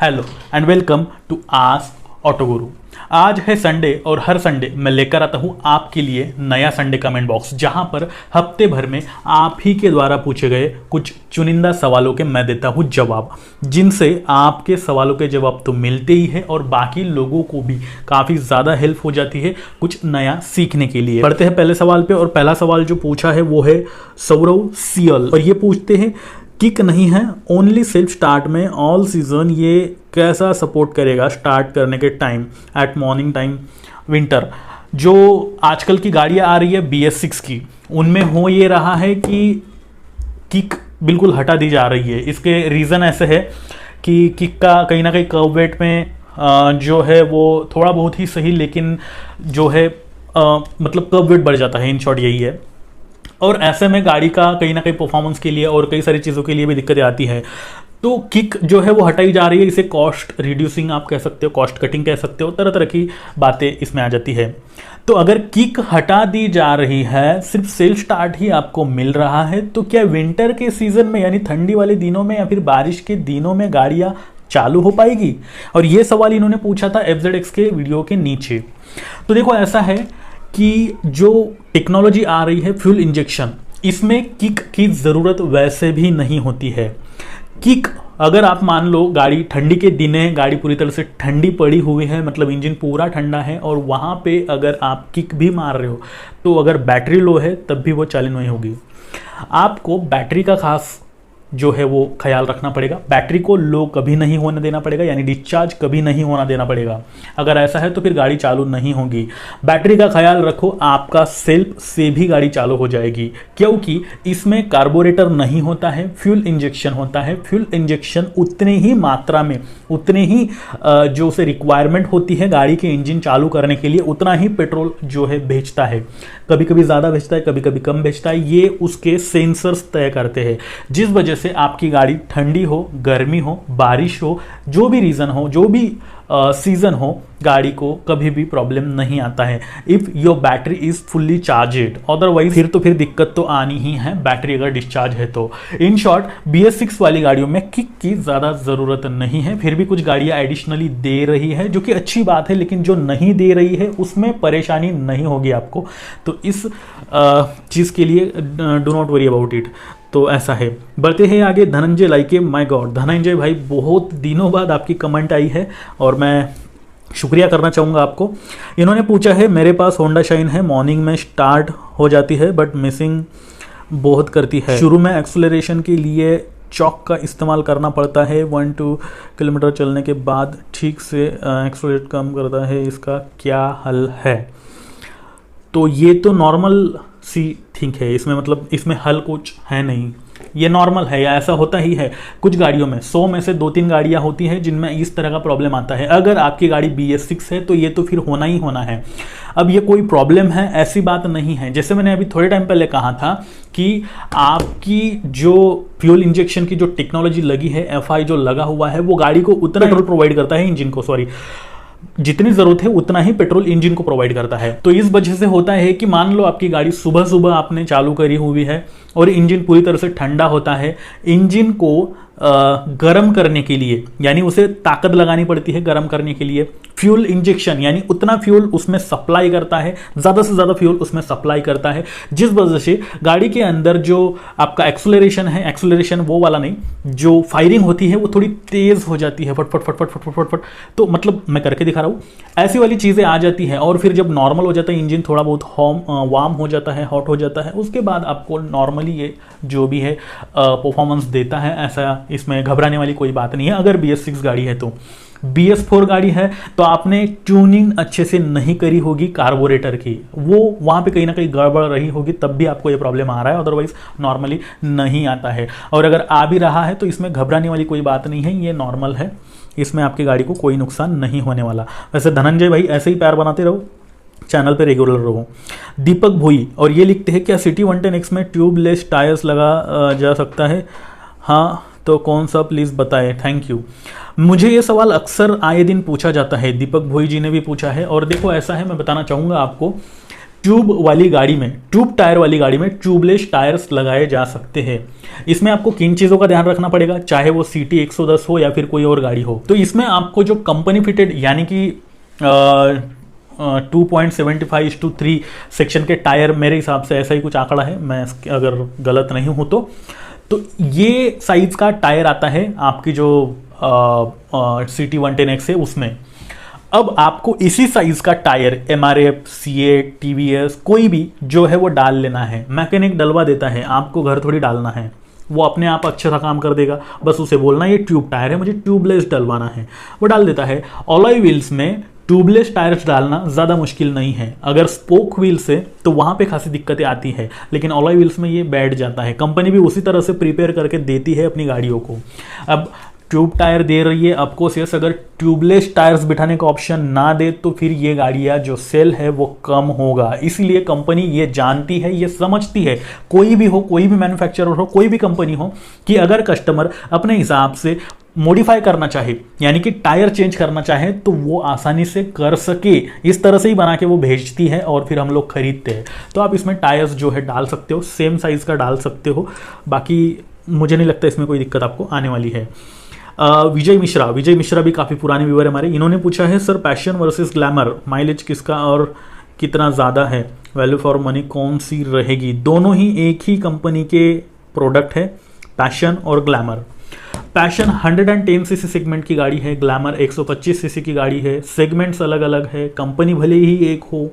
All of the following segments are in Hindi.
Hello and welcome to Ask Auto Guru. आज है संडे और हर संडे मैं लेकर आता हूं आपके लिए नया संडे कमेंट बॉक्स, जहां पर हफ्ते भर में आप ही के द्वारा पूछे गए कुछ चुनिंदा सवालों के मैं देता हूं जवाब, जिनसे आपके सवालों के जवाब तो मिलते ही है और बाकी लोगों को भी काफ़ी ज़्यादा हेल्प हो जाती है कुछ नया सीखने के लिए। बढ़ते हैं पहले सवाल पे, और पहला सवाल जो पूछा है वो है सौरव सियल, और ये पूछते हैं किक नहीं है ओनली सेल्फ स्टार्ट में ऑल सीजन, ये कैसा सपोर्ट करेगा स्टार्ट करने के time eight morning time winter. जो आजकल की गाड़ियाँ आ रही है BS6 की, उनमें हो ये रहा है कि किक बिल्कुल हटा दी जा रही है। इसके रीज़न ऐसे है कि किक का कहीं ना कहीं कर्व वेट में जो है वो थोड़ा बहुत ही सही, लेकिन जो है मतलब कर्व वेट बढ़ जाता है, इन शॉर्ट यही है। और ऐसे में गाड़ी का कहीं ना कहीं परफॉर्मेंस के लिए और कई सारी चीज़ों के लिए भी दिक्कतें आती है। तो किक जो है वो हटाई जा रही है, इसे कॉस्ट रिड्यूसिंग आप कह सकते हो, कॉस्ट कटिंग कह सकते हो, तरह तरह की बातें इसमें आ जाती है। तो अगर किक हटा दी जा रही है, सिर्फ सेल्फ स्टार्ट ही आपको मिल रहा है, तो क्या विंटर के सीजन में यानी ठंडी वाले दिनों में या फिर बारिश के दिनों में गाड़ियाँ चालू हो पाएगी? और ये सवाल इन्होंने पूछा था FZX के वीडियो के नीचे। तो देखो ऐसा है कि जो टेक्नोलॉजी आ रही है फ्यूल इंजेक्शन, इसमें किक की ज़रूरत वैसे भी नहीं होती है। किक अगर आप मान लो गाड़ी ठंडी के दिन है, गाड़ी पूरी तरह से ठंडी पड़ी हुई है, मतलब इंजन पूरा ठंडा है, और वहाँ पे अगर आप किक भी मार रहे हो तो अगर बैटरी लो है तब भी वो चालू नहीं होगी। आपको बैटरी का खास जो है वो ख्याल रखना पड़ेगा। बैटरी को लो कभी नहीं होने देना पड़ेगा, यानी डिस्चार्ज कभी नहीं होना देना पड़ेगा। अगर ऐसा है तो फिर गाड़ी चालू नहीं होगी। बैटरी का ख्याल रखो, आपका सेल्फ से भी गाड़ी चालू हो जाएगी, क्योंकि इसमें कार्बोरेटर नहीं होता है, फ्यूल इंजेक्शन होता है। फ्यूल इंजेक्शन उतने ही मात्रा में, उतने ही जो से रिक्वायरमेंट होती है गाड़ी के इंजन चालू करने के लिए, उतना ही पेट्रोल जो है भेजता है। कभी कभी ज़्यादा भेजता है, कभी कभी कम भेजता है, ये उसके सेंसर्स तय करते हैं। जिस वजह से आपकी गाड़ी ठंडी हो, गर्मी हो, बारिश हो, जो भी रीज़न हो, जो भी सीजन हो, गाड़ी को कभी भी प्रॉब्लम नहीं आता है if your battery is fully charged. Otherwise फिर दिक्कत तो आनी ही है, बैटरी अगर डिस्चार्ज है तो। इन शॉर्ट BS6 वाली गाड़ियों में किक की ज़्यादा ज़रूरत नहीं है। फिर भी कुछ गाड़ियाँ एडिशनली दे रही है, जो कि अच्छी बात है, लेकिन जो नहीं दे रही है उसमें परेशानी नहीं होगी आपको। तो इस चीज़ के लिए do not worry about it. तो ऐसा है। बढ़ते हैं आगे। धनंजय लाइके, माय गॉड धनंजय भाई, बहुत दिनों बाद आपकी कमेंट आई है और मैं शुक्रिया करना चाहूँगा आपको। इन्होंने पूछा है मेरे पास होंडा शाइन है, मॉर्निंग में स्टार्ट हो जाती है बट मिसिंग बहुत करती है। शुरू में एक्सेलरेशन के लिए चॉक का इस्तेमाल करना पड़ता है, 1-2 किलोमीटर चलने के बाद ठीक से एक्सेलरेट कम करता है, इसका क्या हल है? तो ये तो नॉर्मल सी थिंक है, इसमें मतलब इसमें हल कुछ है नहीं, ये नॉर्मल है या ऐसा होता ही है। कुछ गाड़ियों में 100 में से 2-3 गाड़ियां होती हैं जिनमें इस तरह का प्रॉब्लम आता है। अगर आपकी गाड़ी BS6 है तो ये तो फिर होना ही होना है। अब ये कोई प्रॉब्लम है ऐसी बात नहीं है। जैसे मैंने अभी थोड़े टाइम पहले कहा था कि आपकी जो फ्यूल इंजेक्शन की जो टेक्नोलॉजी लगी है, FI जो लगा हुआ है, वो गाड़ी को उतना पेट्रोल प्रोवाइड करता है, इंजन को सॉरी, जितनी जरूरत है उतना ही पेट्रोल इंजन को प्रोवाइड करता है। तो इस वजह से होता है कि मान लो आपकी गाड़ी सुबह सुबह आपने चालू करी हुई है और इंजन पूरी तरह से ठंडा होता है, इंजन को गर्म करने के लिए, यानी उसे ताकत लगानी पड़ती है गर्म करने के लिए। फ्यूल इंजेक्शन यानी उतना फ्यूल उसमें सप्लाई करता है, ज़्यादा से ज़्यादा फ्यूल उसमें सप्लाई करता है, जिस वजह से गाड़ी के अंदर जो आपका एक्सेलरेशन है, एक्सेलरेशन वो वाला नहीं, जो फायरिंग होती है वो थोड़ी तेज़ हो जाती है, फट फट फट फट फट फट फट फट। तो मतलब मैं करके दिखा रहा हूँ, ऐसी वाली चीज़ें आ जाती हैं। और फिर जब नॉर्मल हो जाता है इंजन, थोड़ा बहुत वार्म हो जाता है, हॉट हो जाता है, उसके बाद आपको नॉर्मली ये जो भी है परफॉर्मेंस देता है। ऐसा इसमें घबराने वाली कोई बात नहीं है। अगर BS6 गाड़ी है तो, BS4 गाड़ी है तो आपने ट्यूनिंग अच्छे से नहीं करी होगी कार्बोरेटर की, वो वहाँ पे कहीं ना कहीं गड़बड़ रही होगी, तब भी आपको ये प्रॉब्लम आ रहा है, अदरवाइज नॉर्मली नहीं आता है। और अगर आ भी रहा है तो इसमें घबराने वाली कोई बात नहीं है, ये नॉर्मल है, इसमें आपकी गाड़ी को कोई नुकसान नहीं होने वाला। वैसे धनंजय भाई ऐसे ही प्यार बनाते रहो, चैनल पे रेगुलर रहो। दीपक भोई, और ये लिखते हैं क्या सिटी 110X में ट्यूबलेस टायर्स लगा जा सकता है? हाँ तो कौन सा प्लीज़ बताएं, थैंक यू। मुझे ये सवाल अक्सर आए दिन पूछा जाता है, दीपक भोई जी ने भी पूछा है। और देखो ऐसा है, मैं बताना चाहूँगा आपको ट्यूब वाली गाड़ी में, ट्यूब टायर वाली गाड़ी में ट्यूबलेस टायर्स लगाए जा सकते हैं। इसमें आपको किन चीज़ों का ध्यान रखना पड़ेगा, चाहे वो CT 110 हो या फिर कोई और गाड़ी हो। तो इसमें आपको जो कंपनी फिटेड यानी कि 2.75:3 सेक्शन के टायर, मेरे हिसाब से ऐसा ही कुछ आंकड़ा है, मैं अगर गलत नहीं हूं तो ये साइज का टायर आता है आपकी जो CT 110X है उसमें। अब आपको इसी साइज का टायर MRF, CA, TVS कोई भी जो है वो डाल लेना है। मैकेनिक डलवा देता है, आपको घर थोड़ी डालना है, वो अपने आप अच्छा सा काम कर देगा। बस उसे बोलना ये ट्यूब टायर है, मुझे ट्यूबलेस डलवाना है, वो डाल देता है। अलॉय व्हील्स में ट्यूबलेस टायर्स डालना ज़्यादा मुश्किल नहीं है। अगर स्पोक व्हील्स है तो वहाँ पे खासी दिक्कतें आती है, लेकिन अलॉय व्हील्स में ये बैठ जाता है। कंपनी भी उसी तरह से प्रिपेयर करके देती है अपनी गाड़ियों को। अब ट्यूब टायर दे रही है ऑफकोर्स यस, अगर ट्यूबलेस टायर्स बिठाने का ऑप्शन ना दे तो फिर ये गाड़ियाँ जो सेल है वो कम होगा। इसीलिए कंपनी ये जानती है, ये समझती है, कोई भी हो, कोई भी मैन्युफैक्चरर हो, कोई भी कंपनी हो, कि अगर कस्टमर अपने हिसाब से मॉडिफाई करना चाहे यानी कि टायर चेंज करना चाहे तो वो आसानी से कर सके, इस तरह से ही बना के वो भेजती है और फिर हम लोग खरीदते हैं। तो आप इसमें टायर्स जो है डाल सकते हो, सेम साइज का डाल सकते हो। बाकी मुझे नहीं लगता इसमें कोई दिक्कत आपको आने वाली है। विजय मिश्रा भी काफ़ी पुराने व्यूअर है हमारे। इन्होंने पूछा है sir passion versus glamour, mileage किसका और कितना ज़्यादा है, वैल्यू फॉर मनी कौन सी रहेगी? दोनों ही एक ही कंपनी के प्रोडक्ट है, पैशन और ग्लैमर। पैशन 110 सीसी सेगमेंट की गाड़ी है, ग्लैमर 125 सीसी की गाड़ी है। सेगमेंट्स अलग अलग है, कंपनी भले ही एक हो,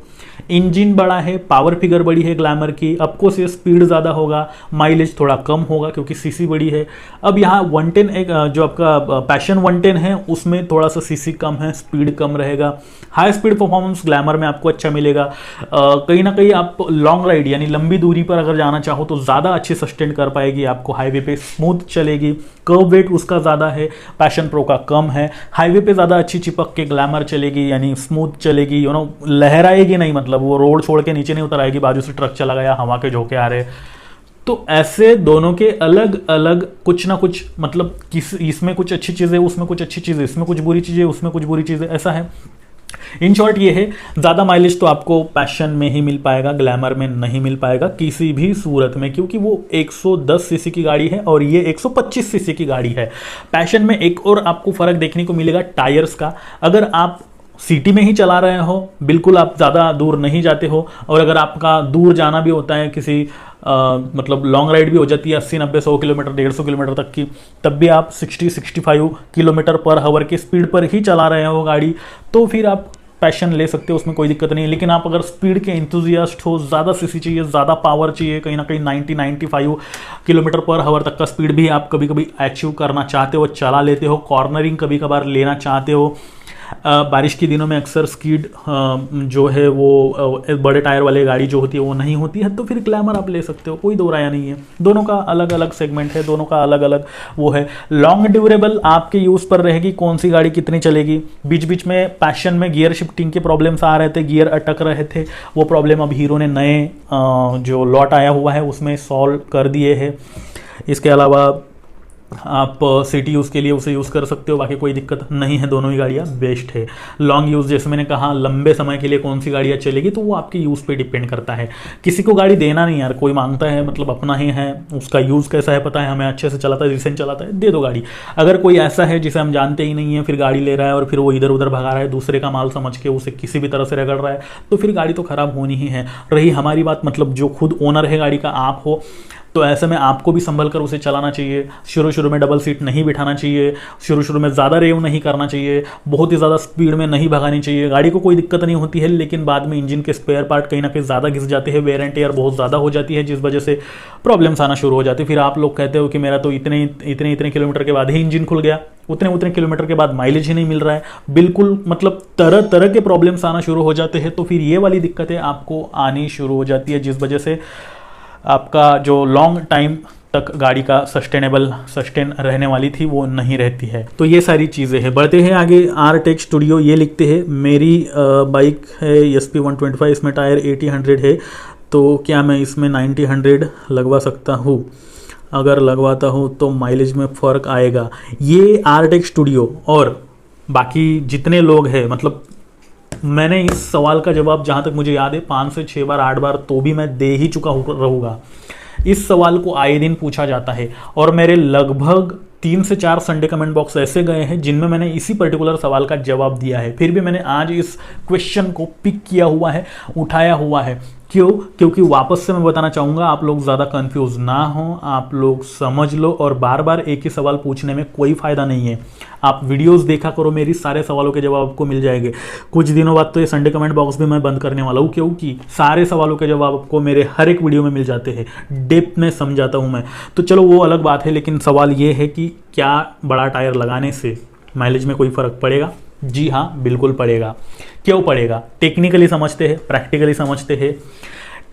इंजन बड़ा है, पावर फिगर बड़ी है ग्लैमर की। आपको से स्पीड ज़्यादा होगा, माइलेज थोड़ा कम होगा क्योंकि सीसी बड़ी है। अब यहाँ 110 एक जो आपका पैशन 110 है उसमें थोड़ा सा सीसी कम है, स्पीड कम रहेगा। हाई स्पीड परफॉर्मेंस ग्लैमर में आपको अच्छा मिलेगा। कहीं ना कहीं आप लॉन्ग राइड यानी लंबी दूरी पर अगर जाना चाहो तो ज़्यादा अच्छी सस्टेन कर पाएगी, आपको हाईवे पे स्मूथ चलेगी। कर्व वेट उसका ज़्यादा है, पैशन प्रो का कम है। हाईवे पे ज़्यादा अच्छी चिपक के ग्लैमर चलेगी यानी स्मूथ चलेगी, लहराएगी नहीं, मतलब वो रोड छोड़ के नीचे नहीं उतर आएगी, बाजू से ट्रक चला गया, हवा के झोंके आ रहे। तो ऐसे दोनों के अलग अलग कुछ ना कुछ, मतलब इसमें कुछ अच्छी चीज़ें, उसमें कुछ अच्छी चीज़ें, इसमें कुछ बुरी चीज़ें, उसमें कुछ बुरी चीज़ें, ऐसा है। इन शॉर्ट ये है, ज़्यादा माइलेज तो आपको पैशन में ही मिल पाएगा, ग्लैमर में नहीं मिल पाएगा किसी भी सूरत में, क्योंकि वो 110 सीसी की गाड़ी है और ये 125 सीसी की गाड़ी है। पैशन में एक और आपको फ़र्क देखने को मिलेगा टायर्स का। अगर आप सिटी में ही चला रहे हो, बिल्कुल आप ज़्यादा दूर नहीं जाते हो, और अगर आपका दूर जाना भी होता है किसी मतलब लॉन्ग राइड भी हो जाती है 80, 90, 100 किलोमीटर, 150 किलोमीटर तक की, तब भी आप 60-65 किलोमीटर पर आवर की स्पीड पर ही चला रहे हो गाड़ी, तो फिर आप पैशन ले सकते हो, उसमें कोई दिक्कत नहीं है। लेकिन आप अगर स्पीड के इंथुजियास्ट हो, ज़्यादा सीसी चाहिए, ज़्यादा पावर चाहिए, कहीं ना कहीं 90-95 किलोमीटर पर आवर तक का स्पीड भी आप कभी कभी अचीव करना चाहते हो, चला लेते हो, कॉर्नरिंग कभी कभार लेना चाहते हो, बारिश के दिनों में अक्सर स्कीड जो है वो बड़े टायर वाले गाड़ी जो होती है वो नहीं होती है, तो फिर ग्लैमर आप ले सकते हो, कोई दो राय नहीं है। दोनों का अलग अलग सेगमेंट है, दोनों का अलग अलग वो है। लॉन्ग ड्यूरेबल आपके यूज़ पर रहेगी, कौन सी गाड़ी कितनी चलेगी। बीच बीच में पैशन में गियर शिफ्टिंग के प्रॉब्लम्स आ रहे थे, गियर अटक रहे थे, वो प्रॉब्लम अब हीरो ने नए जो लॉट आया हुआ है उसमें सॉल्व कर दिए हैं। इसके अलावा आप सिटी यूज़ के लिए उसे यूज़ कर सकते हो, बाकी कोई दिक्कत नहीं है, दोनों ही गाड़ियाँ बेस्ट है। लॉन्ग यूज़ जैसे मैंने कहा, लंबे समय के लिए कौन सी गाड़ियाँ चलेगी तो वो आपके यूज़ पे डिपेंड करता है। किसी को गाड़ी देना नहीं यार, कोई मांगता है मतलब अपना ही है, उसका यूज़ कैसा है पता है हमें, अच्छे से चलाता है, रिसेंट चलाता है, दे दो गाड़ी। अगर कोई ऐसा है जिसे हम जानते ही नहीं है, फिर गाड़ी ले रहा है और फिर वो इधर उधर भगा रहा है, दूसरे का माल समझ के उसे किसी भी तरह से रगड़ रहा है, तो फिर गाड़ी तो ख़राब होनी ही है। रही हमारी बात, मतलब जो खुद ओनर है गाड़ी का आप हो, तो ऐसे में आपको भी संभल कर उसे चलाना चाहिए। शुरू शुरू में डबल सीट नहीं बिठाना चाहिए, शुरू शुरू में ज़्यादा रेव नहीं करना चाहिए, बहुत ही ज़्यादा स्पीड में नहीं भगानी चाहिए। गाड़ी को कोई दिक्कत नहीं होती है, लेकिन बाद में इंजन के स्पेयर पार्ट कहीं ना कहीं ज़्यादा घिस जाते हैं, वेयर एंड टेयर बहुत ज़्यादा हो जाती है, जिस वजह से प्रॉब्लम्स आना शुरू हो जाती है। फिर आप लोग कहते हो कि मेरा तो इतने इतने किलोमीटर के बाद ही इंजन खुल गया, उतने किलोमीटर के बाद माइलेज ही नहीं मिल रहा है, बिल्कुल मतलब तरह तरह के प्रॉब्लम्स आना शुरू हो जाते हैं। तो फिर ये वाली दिक्कतें आपको आनी शुरू हो जाती है, जिस वजह से आपका जो लॉन्ग टाइम तक गाड़ी का सस्टेन रहने वाली थी वो नहीं रहती है। तो ये सारी चीज़ें हैं। बढ़ते हैं आगे। आरटेक स्टूडियो ये लिखते हैं, मेरी बाइक है SP 125, इसमें टायर 80-100 है, तो क्या मैं इसमें 90-100 लगवा सकता हूँ? अगर लगवाता हूँ तो माइलेज में फ़र्क आएगा? ये आरटेक स्टूडियो और बाकी जितने लोग हैं, मतलब मैंने इस सवाल का जवाब जहाँ तक मुझे याद है 5 से 6 बार 8 बार तो भी मैं दे ही चुका रहूँगा। इस सवाल को आए दिन पूछा जाता है और मेरे लगभग 3 से 4 संडे कमेंट बॉक्स ऐसे गए हैं जिनमें मैंने इसी पर्टिकुलर सवाल का जवाब दिया है। फिर भी मैंने आज इस क्वेश्चन को पिक किया हुआ है, उठाया हुआ है। क्यों? क्योंकि वापस से मैं बताना चाहूँगा, आप लोग ज़्यादा कंफ्यूज ना हो, आप लोग समझ लो और बार बार एक ही सवाल पूछने में कोई फ़ायदा नहीं है। आप वीडियोस देखा करो, मेरी सारे सवालों के जवाब आपको मिल जाएंगे। कुछ दिनों बाद तो ये संडे कमेंट बॉक्स भी मैं बंद करने वाला हूँ, क्योंकि सारे सवालों के जवाब आपको मेरे हर एक वीडियो में मिल जाते हैं, डेप्थ में समझाता हूँ मैं। तो चलो वो अलग बात है, लेकिन सवाल ये है कि क्या बड़ा टायर लगाने से माइलेज में कोई फ़र्क पड़ेगा? जी हाँ, बिल्कुल पड़ेगा। क्यों पड़ेगा? टेक्निकली समझते हैं, प्रैक्टिकली समझते हैं।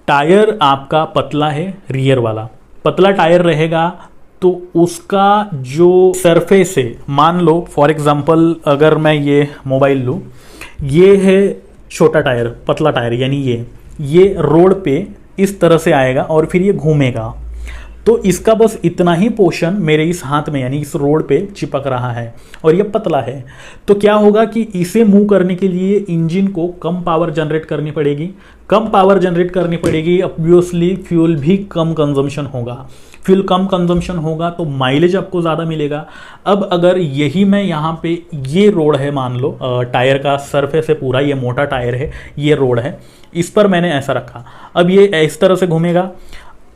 टायर आपका पतला है, रियर वाला पतला टायर रहेगा तो उसका जो सरफेस है, मान लो फॉर एग्जांपल अगर मैं ये मोबाइल लूँ, ये है छोटा टायर, पतला टायर, यानी ये रोड पे इस तरह से आएगा और फिर ये घूमेगा। तो इसका बस इतना ही पोर्शन मेरे इस हाथ में यानी इस रोड पे चिपक रहा है और ये पतला है। तो क्या होगा कि इसे मूव करने के लिए इंजन को कम पावर जनरेट करनी पड़ेगी। कम पावर जनरेट करनी पड़ेगी, ऑब्वियसली फ्यूल भी कम कंजम्पशन होगा। फ्यूल कम कंजम्पशन होगा तो माइलेज आपको ज़्यादा मिलेगा। अब अगर यही मैं यहाँ पे, ये रोड है मान लो, टायर का सरफेस है पूरा, ये मोटा टायर है, ये रोड है, इस पर मैंने ऐसा रखा, अब ये इस तरह से घूमेगा।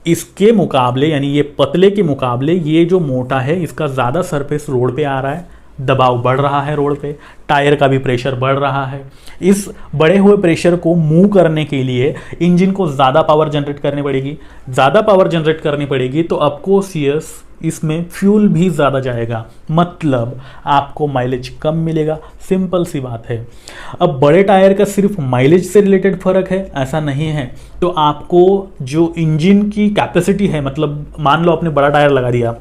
इसके मुकाबले यानी ये पतले के मुकाबले ये जो मोटा है, इसका ज़्यादा सरफेस रोड पे आ रहा है, दबाव बढ़ रहा है रोड पे, टायर का भी प्रेशर बढ़ रहा है। इस बढ़े हुए प्रेशर को मूव करने के लिए इंजन को ज़्यादा पावर जनरेट करनी पड़ेगी। ज़्यादा पावर जनरेट करनी पड़ेगी तो आपको इसमें फ्यूल भी ज़्यादा जाएगा, मतलब आपको माइलेज कम मिलेगा। सिंपल सी बात है। अब बड़े टायर का सिर्फ माइलेज से रिलेटेड फ़र्क है ऐसा नहीं है। तो आपको जो इंजन की कैपेसिटी है, मतलब मान लो आपने बड़ा टायर लगा दिया,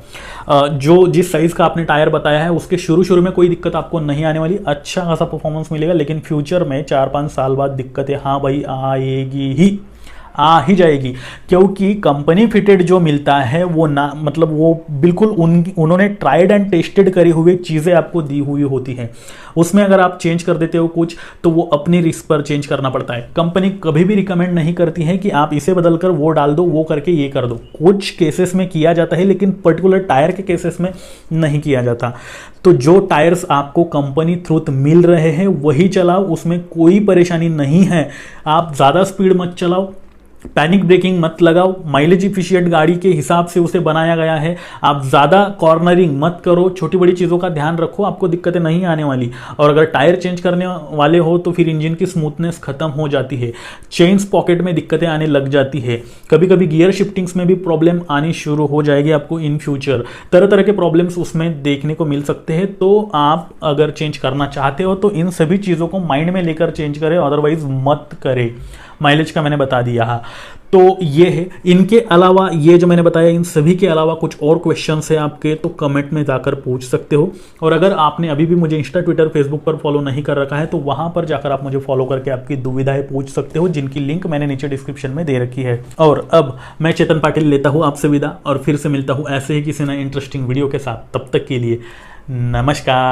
जो जिस साइज़ का आपने टायर बताया है उसके शुरू में कोई दिक्कत आपको नहीं आने वाली, अच्छा खासा परफॉर्मेंस मिलेगा। लेकिन फ्यूचर में 4-5 साल बाद दिक्कतें हाँ भाई आएगी ही, आ ही जाएगी, क्योंकि कंपनी फिटेड जो मिलता है वो ना, मतलब वो बिल्कुल उन्होंने ट्राइड एंड टेस्टेड करी हुई चीज़ें आपको दी हुई होती हैं। उसमें अगर आप चेंज कर देते हो कुछ तो वो अपनी रिस्क पर चेंज करना पड़ता है। कंपनी कभी भी रिकमेंड नहीं करती है कि आप इसे बदलकर वो डाल दो, वो करके ये कर दो। कुछ केसेस में किया जाता है लेकिन पर्टिकुलर टायर के केसेस में नहीं किया जाता। तो जो टायर्स आपको कंपनी थ्रू मिल रहे हैं वही चलाओ, उसमें कोई परेशानी नहीं है। आप ज़्यादा स्पीड मत चलाओ, पैनिक ब्रेकिंग मत लगाओ, माइलेज इफिशिएंट गाड़ी के हिसाब से उसे बनाया गया है। आप ज़्यादा कॉर्नरिंग मत करो, छोटी बड़ी चीज़ों का ध्यान रखो, आपको दिक्कतें नहीं आने वाली। और अगर टायर चेंज करने वाले हो तो फिर इंजन की स्मूथनेस खत्म हो जाती है, चेन्स पॉकेट में दिक्कतें आने लग जाती है, कभी कभी गियर शिफ्टिंग्स में भी प्रॉब्लम आनी शुरू हो जाएगी आपको इन फ्यूचर। तरह तरह के प्रॉब्लम्स उसमें देखने को मिल सकते हैं। तो आप अगर चेंज करना चाहते हो तो इन सभी चीज़ों को माइंड में लेकर चेंज करें, अदरवाइज मत करें। माइलेज का मैंने बता दिया है। तो ये है, इनके अलावा ये जो मैंने बताया, इन सभी के अलावा कुछ और क्वेश्चंस है आपके तो कमेंट में जाकर पूछ सकते हो। और अगर आपने अभी भी मुझे इंस्टा, ट्विटर, फेसबुक पर फॉलो नहीं कर रखा है तो वहां पर जाकर आप मुझे फॉलो करके आपकी दुविधाएं पूछ सकते हो, जिनकी लिंक मैंने नीचे डिस्क्रिप्शन में दे रखी है। और अब मैं चेतन पाटिल लेता हूँ आपसे विदा और फिर से मिलता हूँ ऐसे ही किसी नए इंटरेस्टिंग वीडियो के साथ। तब तक के लिए नमस्कार।